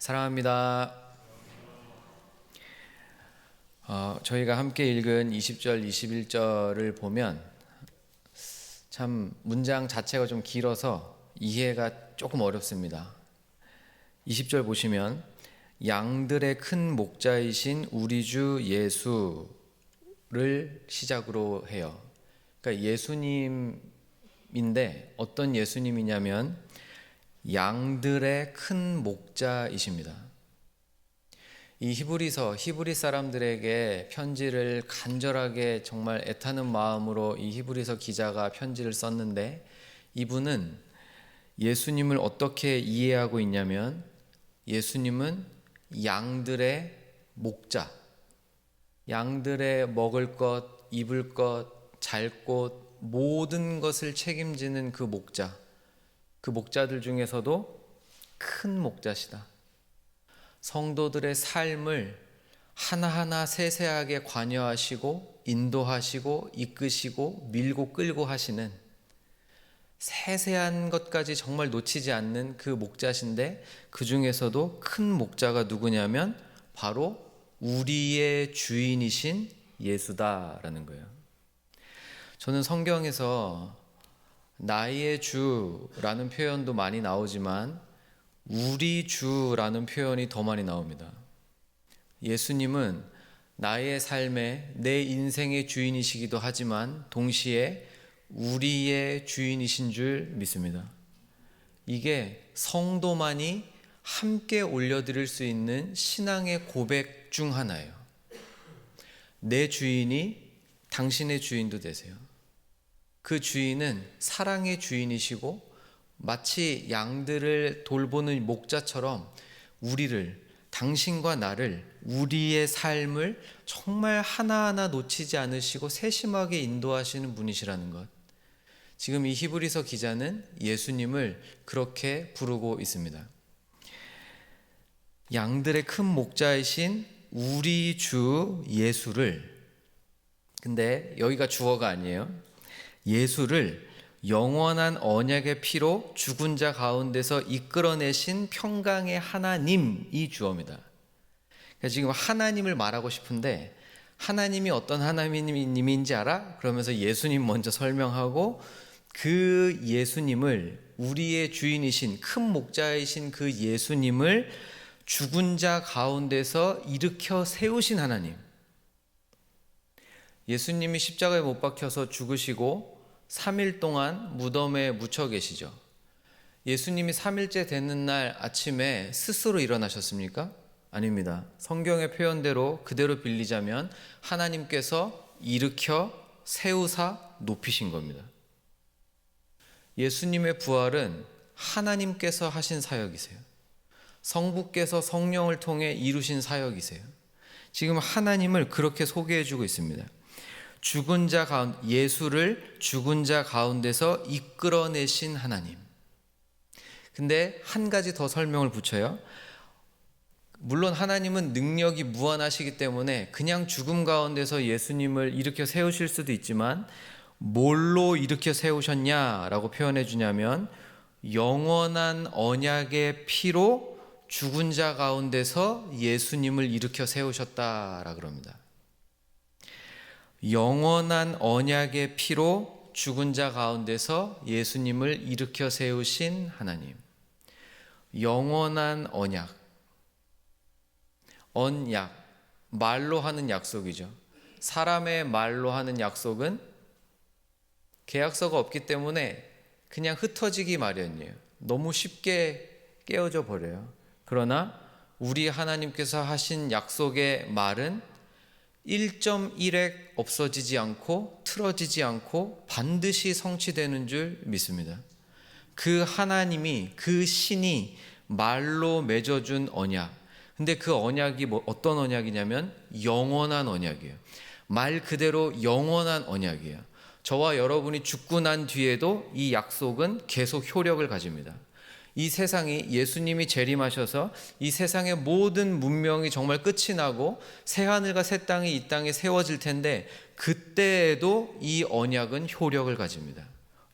사랑합니다. 저희가 함께 읽은 20절, 21절을 보면 참 문장 자체가 좀 길어서 이해가 조금 어렵습니다. 20절 보시면 양들의 큰 목자이신 우리 주 예수를 시작으로 해요. 그러니까 예수님인데 어떤 예수님이냐면 양들의 큰 목자이십니다. 이 히브리 사람들에게 편지를 간절하게 정말 애타는 마음으로 이 히브리서 기자가 편지를 썼는데, 이분은 예수님을 어떻게 이해하고 있냐면 예수님은 양들의 목자, 양들의 먹을 것, 입을 것, 잘 곳, 모든 것을 책임지는 그 목자, 그 목자들 중에서도 큰 목자시다. 성도들의 삶을 하나하나 세세하게 관여하시고 인도하시고 이끄시고 밀고 끌고 하시는 세세한 것까지 정말 놓치지 않는 그 목자신데, 그 중에서도 큰 목자가 누구냐면 바로 우리의 주인이신 예수다라는 거예요. 저는 성경에서 나의 주라는 표현도 많이 나오지만 우리 주라는 표현이 더 많이 나옵니다. 예수님은 나의 삶에 내 인생의 주인이시기도 하지만 동시에 우리의 주인이신 줄 믿습니다. 이게 성도만이 함께 올려드릴 수 있는 신앙의 고백 중 하나예요. 내 주인이 당신의 주인도 되세요. 그 주인은 사랑의 주인이시고 마치 양들을 돌보는 목자처럼 우리를, 당신과 나를, 우리의 삶을 정말 하나하나 놓치지 않으시고 세심하게 인도하시는 분이시라는 것. 지금 이 히브리서 기자는 예수님을 그렇게 부르고 있습니다. 양들의 큰 목자이신 우리 주 예수를, 근데 여기가 주어가 아니에요. 예수를 영원한 언약의 피로 죽은 자 가운데서 이끌어내신 평강의 하나님이 주어입니다. 그러니까 지금 하나님을 말하고 싶은데 하나님이 어떤 하나님인지 알아? 그러면서 예수님 먼저 설명하고, 그 예수님을, 우리의 주인이신 큰 목자이신 그 예수님을 죽은 자 가운데서 일으켜 세우신 하나님. 예수님이 십자가에 못 박혀서 죽으시고 3일 동안 무덤에 묻혀 계시죠. 예수님이 3일째 되는 날 아침에 스스로 일어나셨습니까? 아닙니다. 성경의 표현대로 그대로 빌리자면 하나님께서 일으켜 세우사 높이신 겁니다. 예수님의 부활은 하나님께서 하신 사역이세요. 성부께서 성령을 통해 이루신 사역이세요. 지금 하나님을 그렇게 소개해주고 있습니다. 죽은 자 가운데, 예수를 죽은 자 가운데서 이끌어내신 하나님. 근데 한 가지 더 설명을 붙여요. 물론 하나님은 능력이 무한하시기 때문에 그냥 죽음 가운데서 예수님을 일으켜 세우실 수도 있지만, 뭘로 일으켜 세우셨냐라고 표현해 주냐면 영원한 언약의 피로 죽은 자 가운데서 예수님을 일으켜 세우셨다라 그럽니다. 영원한 언약의 피로 죽은 자 가운데서 예수님을 일으켜 세우신 하나님. 영원한 언약, 말로 하는 약속이죠. 사람의 말로 하는 약속은 계약서가 없기 때문에 그냥 흩어지기 마련이에요. 너무 쉽게 깨어져 버려요. 그러나 우리 하나님께서 하신 약속의 말은 1.1핵 없어지지 않고 틀어지지 않고 반드시 성취되는 줄 믿습니다. 그 하나님이, 그 신이 말로 맺어준 언약. 근데 그 언약이 어떤 언약이냐면 영원한 언약이에요. 말 그대로 영원한 언약이에요. 저와 여러분이 죽고 난 뒤에도 이 약속은 계속 효력을 가집니다. 이 세상이, 예수님이 재림하셔서 이 세상의 모든 문명이 정말 끝이 나고 새하늘과 새 땅이 이 땅에 세워질 텐데, 그때에도 이 언약은 효력을 가집니다.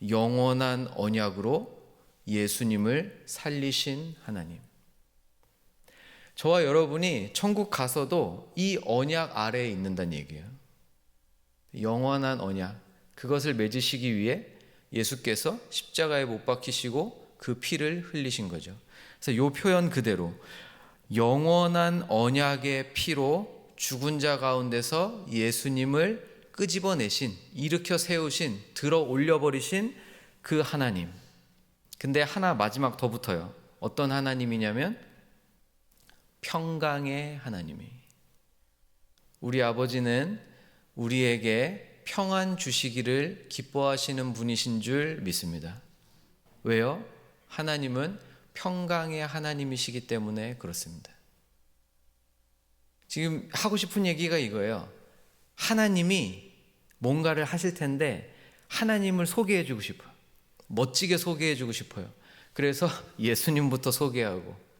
영원한 언약으로 예수님을 살리신 하나님. 저와 여러분이 천국 가서도 이 언약 아래에 있는다는 얘기예요. 영원한 언약, 그것을 맺으시기 위해 예수께서 십자가에 못 박히시고 그 피를 흘리신 거죠. 그래서 이 표현 그대로 영원한 언약의 피로 죽은 자 가운데서 예수님을 끄집어내신, 일으켜 세우신, 들어 올려버리신 그 하나님. 근데 하나 마지막 더 붙어요. 어떤 하나님이냐면 평강의 하나님이. 우리 아버지는 우리에게 평안 주시기를 기뻐하시는 분이신 줄 믿습니다. 왜요? 하나님은 평강의 하나님이시기 때문에 그렇습니다. 지금 하고 싶은 얘기가 이거예요. 하나님이 뭔가를 하실 텐데 하나님을 소개해 주고 싶어요. 멋지게 소개해 주고 싶어요. 그래서 예수님부터 소개하고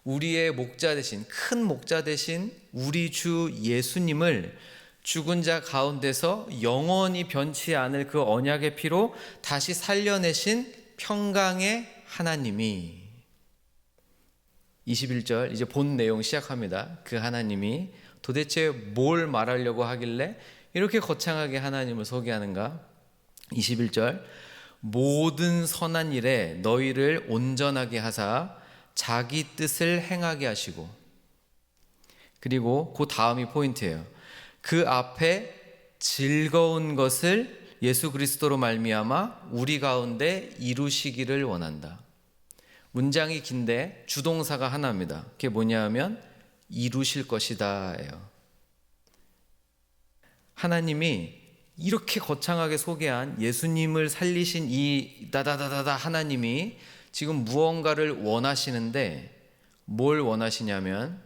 우리의 목자 되신, 큰 목자 되신 우리 주 예수님을 죽은 자 가운데서 영원히 변치 않을 그 언약의 피로 다시 살려내신 평강의 하나님이, 21절 이제 본 내용 시작합니다. 그 하나님이 도대체 뭘 말하려고 하길래 이렇게 거창하게 하나님을 소개하는가? 21절 모든 선한 일에 너희를 온전하게 하사 자기 뜻을 행하게 하시고, 그리고 그 다음이 포인트예요. 그 앞에 즐거운 것을 예수 그리스도로 말미암아 우리 가운데 이루시기를 원한다. 문장이 긴데 주동사가 하나입니다. 그게 뭐냐 하면 이루실 것이다예요. 하나님이 이렇게 거창하게 소개한 예수님을 살리신 이 다다다다다 하나님이 지금 무언가를 원하시는데 뭘 원하시냐면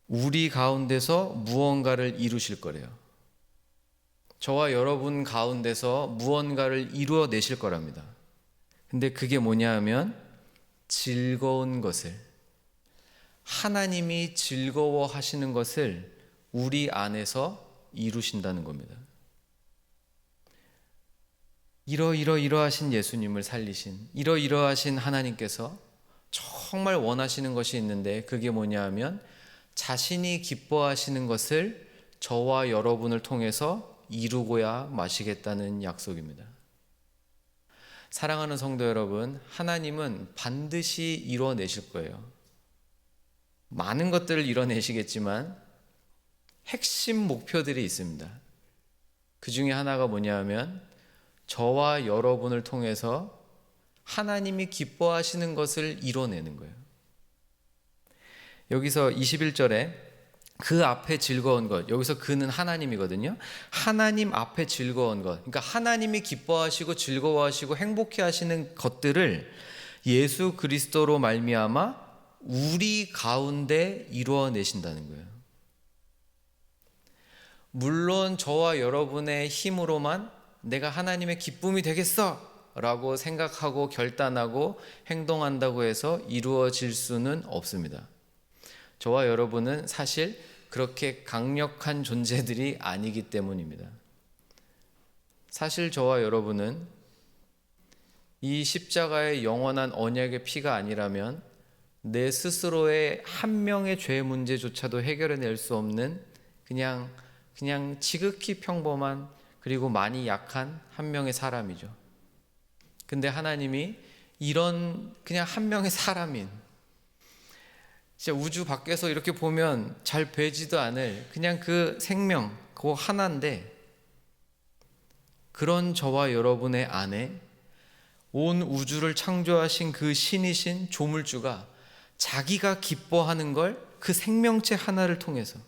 우리 가운데서 무언가를 이루실 거래요. 저와 여러분 가운데서 무언가를 이루어내실 거랍니다. 근데 그게 뭐냐 하면 즐거운 것을, 하나님이 즐거워하시는 것을 우리 안에서 이루신다는 겁니다. 이러하신 예수님을 살리신 이러하신 하나님께서 정말 원하시는 것이 있는데 그게 뭐냐 하면 자신이 기뻐하시는 것을 저와 여러분을 통해서 이루고야 마시겠다는 약속입니다. 사랑하는 성도 여러분, 하나님은 반드시 이뤄내실 거예요. 많은 것들을 이뤄내시겠지만 핵심 목표들이 있습니다. 그 중에 하나가 뭐냐 하면 저와 여러분을 통해서 하나님이 기뻐하시는 것을 이뤄내는 거예요. 여기서 21절에 그 앞에 즐거운 것, 여기서 그는 하나님이거든요. 하나님 앞에 즐거운 것, 그러니까 하나님이 기뻐하시고 즐거워하시고 행복해 하시는 것들을 예수 그리스도로 말미암아 우리 가운데 이루어내신다는 거예요. 물론 저와 여러분의 힘으로만 내가 하나님의 기쁨이 되겠어 라고 생각하고 결단하고 행동한다고 해서 이루어질 수는 없습니다. 저와 여러분은 사실 그렇게 강력한 존재들이 아니기 때문입니다. 사실 저와 여러분은 이 십자가의 영원한 언약의 피가 아니라면 내 스스로의 한 명의 죄 문제조차도 해결해낼 수 없는 그냥 지극히 평범한 그리고 많이 약한 한 명의 사람이죠. 근데 하나님이 이런 그냥 한 명의 사람인, 진짜 우주 밖에서 이렇게 보면 잘 되지도 않을 그냥 그 생명, 그거 하나인데 그런 저와 여러분의 안에 온 우주를 창조하신 그 신이신 조물주가 자기가 기뻐하는 걸 그 생명체 하나를 통해서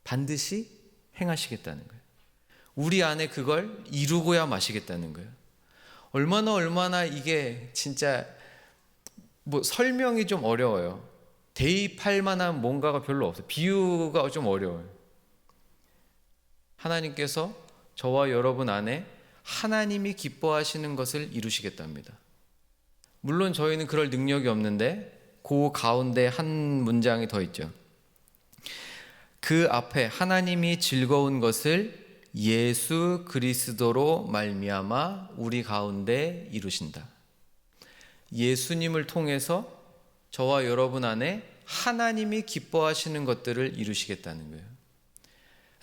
반드시 행하시겠다는 거예요. 우리 안에 그걸 이루고야 마시겠다는 거예요. 얼마나 이게 진짜 뭐 설명이 좀 어려워요. 대입할 만한 뭔가가 별로 없어요. 비유가 좀 어려워요. 하나님께서 저와 여러분 안에 하나님이 기뻐하시는 것을 이루시겠답니다. 물론 저희는 그럴 능력이 없는데 그 가운데 한 문장이 더 있죠. 그 앞에 하나님이 즐거운 것을 예수 그리스도로 말미암아 우리 가운데 이루신다. 예수님을 통해서 저와 여러분 안에 하나님이 기뻐하시는 것들을 이루시겠다는 거예요.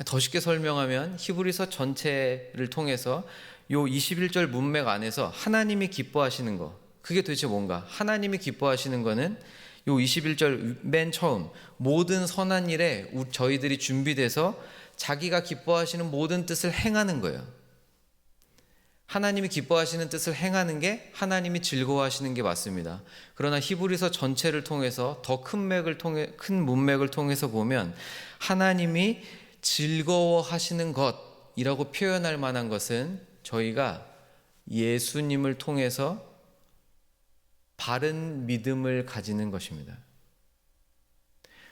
더 쉽게 설명하면 히브리서 전체를 통해서 요 21절 문맥 안에서 하나님이 기뻐하시는 거, 그게 도대체 뭔가? 하나님이 기뻐하시는 거는 요 21절 맨 처음 모든 선한 일에 저희들이 준비돼서 자기가 기뻐하시는 모든 뜻을 행하는 거예요. 하나님이 기뻐하시는 뜻을 행하는 게 하나님이 즐거워하시는 게 맞습니다. 그러나 히브리서 전체를 통해서 더 큰 문맥을 통해서 보면 하나님이 즐거워하시는 것이라고 표현할 만한 것은 저희가 예수님을 통해서 바른 믿음을 가지는 것입니다.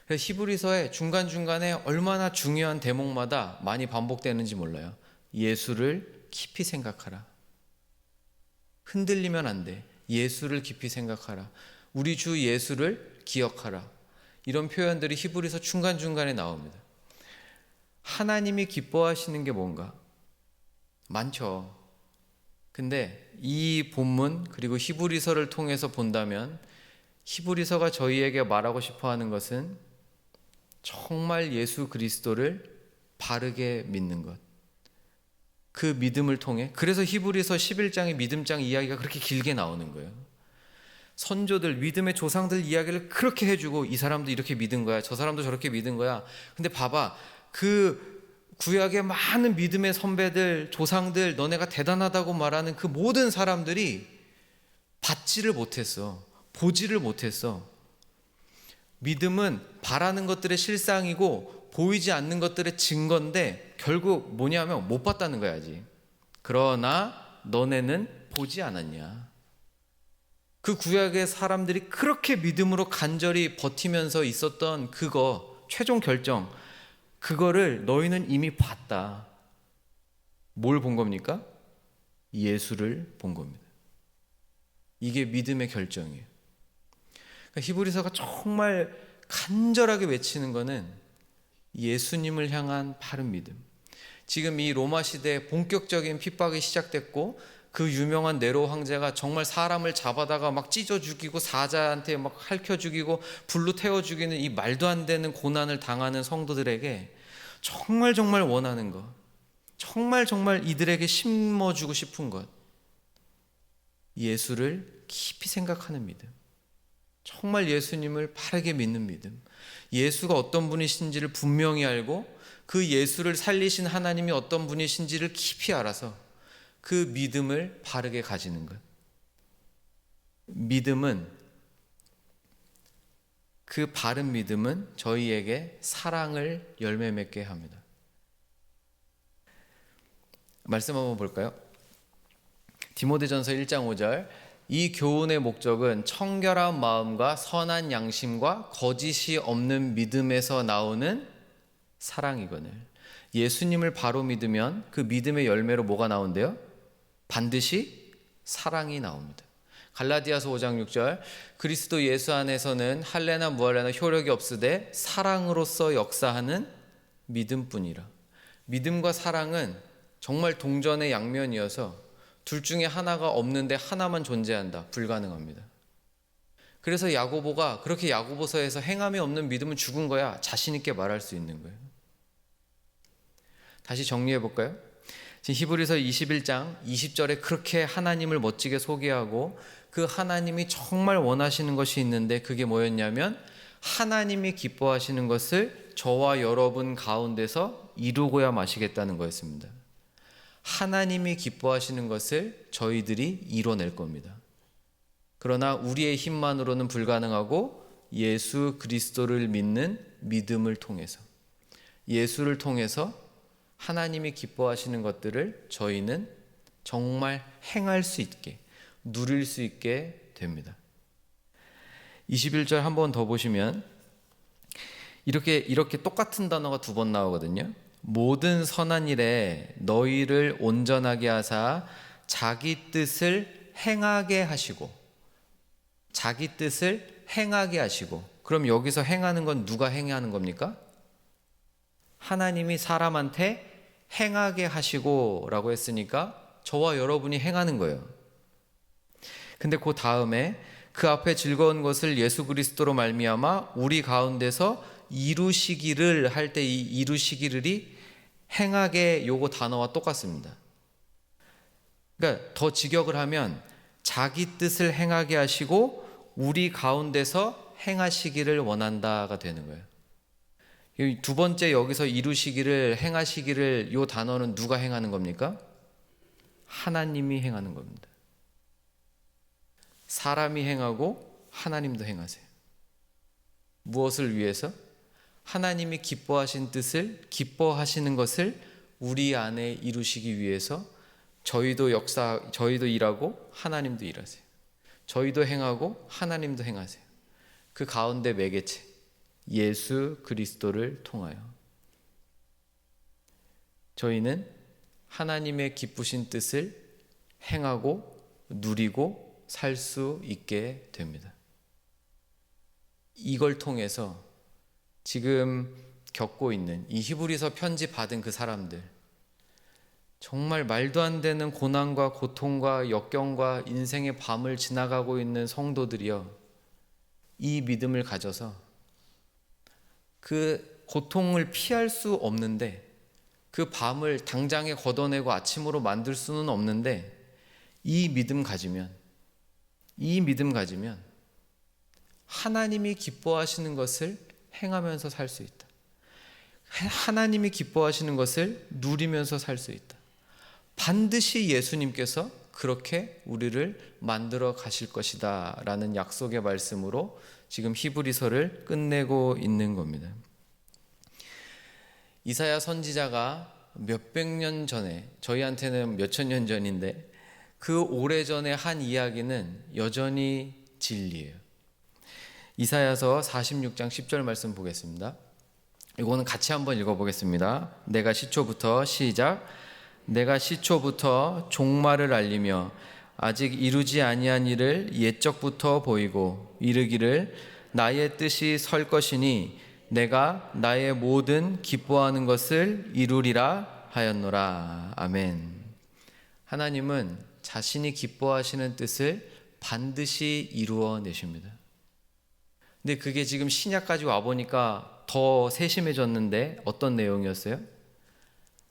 그래서 히브리서의 중간중간에 얼마나 중요한 대목마다 많이 반복되는지 몰라요. 예수를 깊이 생각하라. 흔들리면 안 돼. 예수를 깊이 생각하라. 우리 주 예수를 기억하라. 이런 표현들이 히브리서 중간중간에 나옵니다. 하나님이 기뻐하시는 게 뭔가? 많죠. 근데 이 본문 그리고 히브리서를 통해서 본다면 히브리서가 저희에게 말하고 싶어 하는 것은 정말 예수 그리스도를 바르게 믿는 것. 그 믿음을 통해, 그래서 히브리서 11장의 믿음장 이야기가 그렇게 길게 나오는 거예요. 선조들, 믿음의 조상들 이야기를 그렇게 해주고 이 사람도 이렇게 믿은 거야, 저 사람도 저렇게 믿은 거야. 근데 봐봐, 그 구약의 많은 믿음의 선배들, 조상들, 너네가 대단하다고 말하는 그 모든 사람들이 받지를 못했어. 보지를 못했어. 믿음은 바라는 것들의 실상이고 보이지 않는 것들의 증거인데 결국 뭐냐면 못 봤다는 거야 아직. 그러나 너네는 보지 않았냐. 그 구약의 사람들이 그렇게 믿음으로 간절히 버티면서 있었던 그거 최종 결정, 그거를 너희는 이미 봤다. 뭘 본 겁니까? 예수를 본 겁니다. 이게 믿음의 결정이에요. 그러니까 히브리서가 정말 간절하게 외치는 거는 예수님을 향한 바른 믿음. 지금 이 로마 시대에 본격적인 핍박이 시작됐고 그 유명한 네로 황제가 정말 사람을 잡아다가 막 찢어 죽이고 사자한테 막 핥혀 죽이고 불로 태워 죽이는 이 말도 안 되는 고난을 당하는 성도들에게 정말 원하는 것, 정말 이들에게 심어주고 싶은 것, 예수를 깊이 생각하는 믿음, 정말 예수님을 바르게 믿는 믿음, 예수가 어떤 분이신지를 분명히 알고 그 예수를 살리신 하나님이 어떤 분이신지를 깊이 알아서 그 믿음을 바르게 가지는 것. 믿음은, 그 바른 믿음은 저희에게 사랑을 열매 맺게 합니다. 말씀 한번 볼까요? 디모데전서 1장 5절, 이 교훈의 목적은 청결한 마음과 선한 양심과 거짓이 없는 믿음에서 나오는 사랑이거늘. 예수님을 바로 믿으면 그 믿음의 열매로 뭐가 나온대요? 반드시 사랑이 나옵니다. 갈라디아서 5장 6절, 그리스도 예수 안에서는 할례나 무할례나 효력이 없으되 사랑으로서 역사하는 믿음뿐이라. 믿음과 사랑은 정말 동전의 양면이어서 둘 중에 하나가 없는데 하나만 존재한다. 불가능합니다. 그래서 야고보가 그렇게 야고보서에서 행함이 없는 믿음은 죽은 거야 자신 있게 말할 수 있는 거예요. 다시 정리해 볼까요? 지금 히브리서 21장 20절에 그렇게 하나님을 멋지게 소개하고 그 하나님이 정말 원하시는 것이 있는데 그게 뭐였냐면 하나님이 기뻐하시는 것을 저와 여러분 가운데서 이루고야 마시겠다는 거였습니다. 하나님이 기뻐하시는 것을 저희들이 이뤄낼 겁니다. 그러나 우리의 힘만으로는 불가능하고 예수 그리스도를 믿는 믿음을 통해서, 예수를 통해서 하나님이 기뻐하시는 것들을 저희는 정말 행할 수 있게, 누릴 수 있게 됩니다. 21절 한 번 더 보시면 이렇게 똑같은 단어가 두 번 나오거든요. 모든 선한 일에 너희를 온전하게 하사 자기 뜻을 행하게 하시고, 자기 뜻을 행하게 하시고. 그럼 여기서 행하는 건 누가 행하는 겁니까? 하나님이 사람한테 행하게 하시고 라고 했으니까 저와 여러분이 행하는 거예요. 근데 그 다음에 그 앞에 즐거운 것을 예수 그리스도로 말미암아 우리 가운데서 이루시기를 할 때 이 이루시기를이 행하게 요거 단어와 똑같습니다. 그러니까 더 직역을 하면 자기 뜻을 행하게 하시고 우리 가운데서 행하시기를 원한다가 되는 거예요. 두 번째 여기서 이루시기를 행하시기를 요 단어는 누가 행하는 겁니까? 하나님이 행하는 겁니다. 사람이 행하고 하나님도 행하세요. 무엇을 위해서? 하나님이 기뻐하신 뜻을, 기뻐하시는 것을 우리 안에 이루시기 위해서 저희도 일하고 하나님도 일하세요. 저희도 행하고 하나님도 행하세요. 그 가운데 매개체 예수 그리스도를 통하여 저희는 하나님의 기쁘신 뜻을 행하고 누리고 살 수 있게 됩니다. 이걸 통해서 지금 겪고 있는 이 히브리서 편지 받은 그 사람들, 정말 말도 안 되는 고난과 고통과 역경과 인생의 밤을 지나가고 있는 성도들이여, 이 믿음을 가져서 그 고통을 피할 수 없는데, 그 밤을 당장에 걷어내고 아침으로 만들 수는 없는데, 이 믿음 가지면 하나님이 기뻐하시는 것을 행하면서 살 수 있다. 하나님이 기뻐하시는 것을 누리면서 살 수 있다. 반드시 예수님께서 그렇게 우리를 만들어 가실 것이다 라는 약속의 말씀으로 지금 히브리서를 끝내고 있는 겁니다. 이사야 선지자가 몇백 년 전에, 저희한테는 몇천 년 전인데 그 오래전에 한 이야기는 여전히 진리예요. 이사야서 46장 10절 말씀 보겠습니다. 이거는 같이 한번 읽어보겠습니다. 내가 시초부터 시작. 내가 시초부터 종말을 알리며 아직 이루지 아니한 일을 옛적부터 보이고 이르기를 나의 뜻이 설 것이니 내가 나의 모든 기뻐하는 것을 이루리라 하였노라. 아멘. 하나님은 자신이 기뻐하시는 뜻을 반드시 이루어 내십니다. 근데 그게 지금 신약까지 와보니까 더 세심해졌는데 어떤 내용이었어요?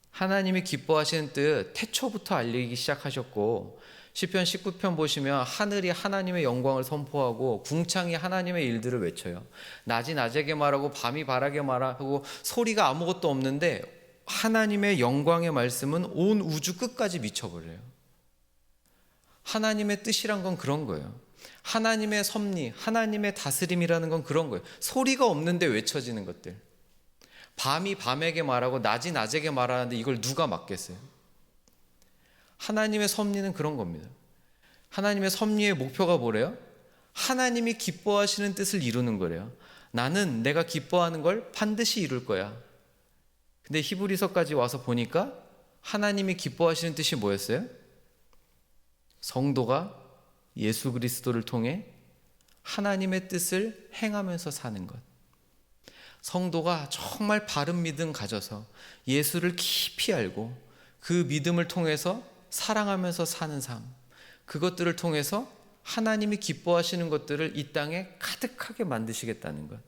하나님이 기뻐하시는 뜻 태초부터 알리기 시작하셨고, 시편 19편 보시면 하늘이 하나님의 영광을 선포하고 궁창이 하나님의 일들을 외쳐요. 낮이 낮에게 말하고 밤이 바라게 말하고 소리가 아무것도 없는데 하나님의 영광의 말씀은 온 우주 끝까지 미쳐버려요. 하나님의 뜻이란 건 그런 거예요. 하나님의 섭리, 하나님의 다스림이라는 건 그런 거예요. 소리가 없는데 외쳐지는 것들. 밤이 밤에게 말하고 낮이 낮에게 말하는데 이걸 누가 막겠어요? 하나님의 섭리는 그런 겁니다. 하나님의 섭리의 목표가 뭐래요? 하나님이 기뻐하시는 뜻을 이루는 거래요. 나는 내가 기뻐하는 걸 반드시 이룰 거야. 근데 히브리서까지 와서 보니까 하나님이 기뻐하시는 뜻이 뭐였어요? 성도가 예수 그리스도를 통해 하나님의 뜻을 행하면서 사는 것. 성도가 정말 바른 믿음 가져서 예수를 깊이 알고 그 믿음을 통해서 사랑하면서 사는 삶, 그것들을 통해서 하나님이 기뻐하시는 것들을 이 땅에 가득하게 만드시겠다는 것.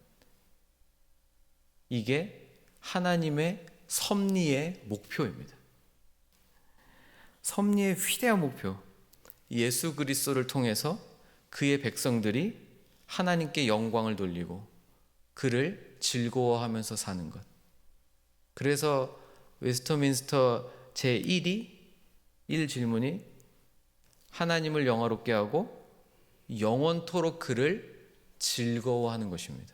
이게 하나님의 섭리의 목표입니다. 섭리의 위대한 목표. 예수 그리스도를 통해서 그의 백성들이 하나님께 영광을 돌리고 그를 즐거워하면서 사는 것. 그래서 웨스터민스터 제1이 1질문이 하나님을 영화롭게 하고 영원토록 그를 즐거워하는 것입니다.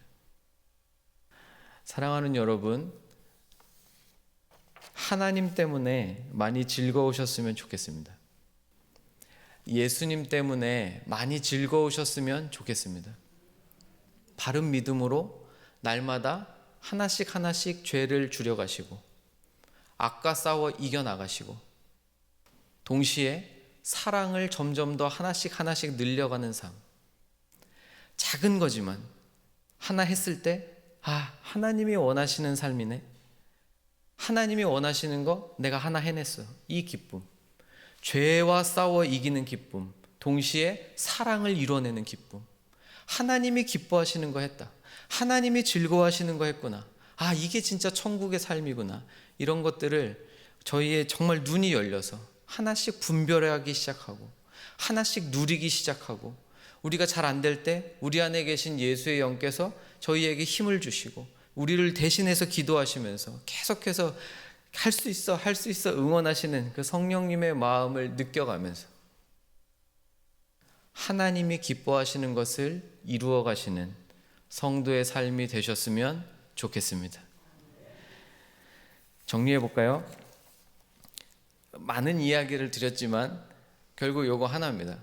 사랑하는 여러분, 하나님 때문에 많이 즐거우셨으면 좋겠습니다. 예수님 때문에 많이 즐거우셨으면 좋겠습니다. 바른 믿음으로 날마다 하나씩 하나씩 죄를 줄여가시고 악과 싸워 이겨나가시고 동시에 사랑을 점점 더 하나씩 하나씩 늘려가는 삶. 작은 거지만 하나 했을 때 하나님이 원하시는 삶이네. 하나님이 원하시는 거 내가 하나 해냈어. 이 기쁨. 죄와 싸워 이기는 기쁨, 동시에 사랑을 이뤄내는 기쁨. 하나님이 기뻐하시는 거 했다. 하나님이 즐거워하시는 거 했구나. 아, 이게 진짜 천국의 삶이구나. 이런 것들을 저희의 정말 눈이 열려서 하나씩 분별하기 시작하고 하나씩 누리기 시작하고, 우리가 잘 안 될 때 우리 안에 계신 예수의 영께서 저희에게 힘을 주시고 우리를 대신해서 기도하시면서 계속해서 할 수 있어, 할 수 있어 응원하시는 그 성령님의 마음을 느껴가면서 하나님이 기뻐하시는 것을 이루어 가시는 성도의 삶이 되셨으면 좋겠습니다. 정리해 볼까요? 많은 이야기를 드렸지만 결국 요거 하나입니다.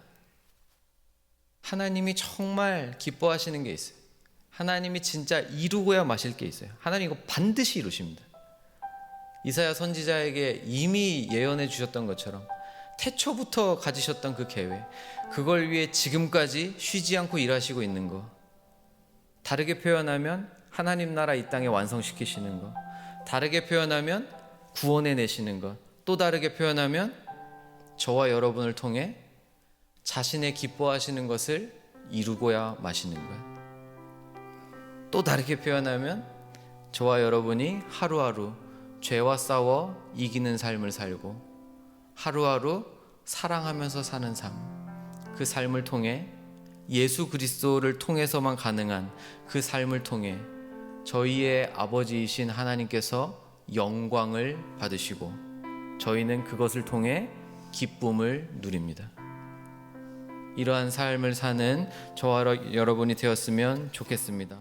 하나님이 정말 기뻐하시는 게 있어요. 하나님이 진짜 이루고야 마실 게 있어요. 하나님 이거 반드시 이루십니다. 이사야 선지자에게 이미 예언해 주셨던 것처럼 태초부터 가지셨던 그 계획, 그걸 위해 지금까지 쉬지 않고 일하시고 있는 거, 다르게 표현하면 하나님 나라 이 땅에 완성시키시는 거, 다르게 표현하면 구원해내시는 것, 또 다르게 표현하면 저와 여러분을 통해 자신의 기뻐하시는 것을 이루고야 마시는 것, 또 다르게 표현하면 저와 여러분이 하루하루 죄와 싸워 이기는 삶을 살고 하루하루 사랑하면서 사는 삶, 그 삶을 통해 예수 그리스도를 통해서만 가능한 그 삶을 통해 저희의 아버지이신 하나님께서 영광을 받으시고 저희는 그것을 통해 기쁨을 누립니다. 이러한 삶을 사는 저와 여러분이 되었으면 좋겠습니다.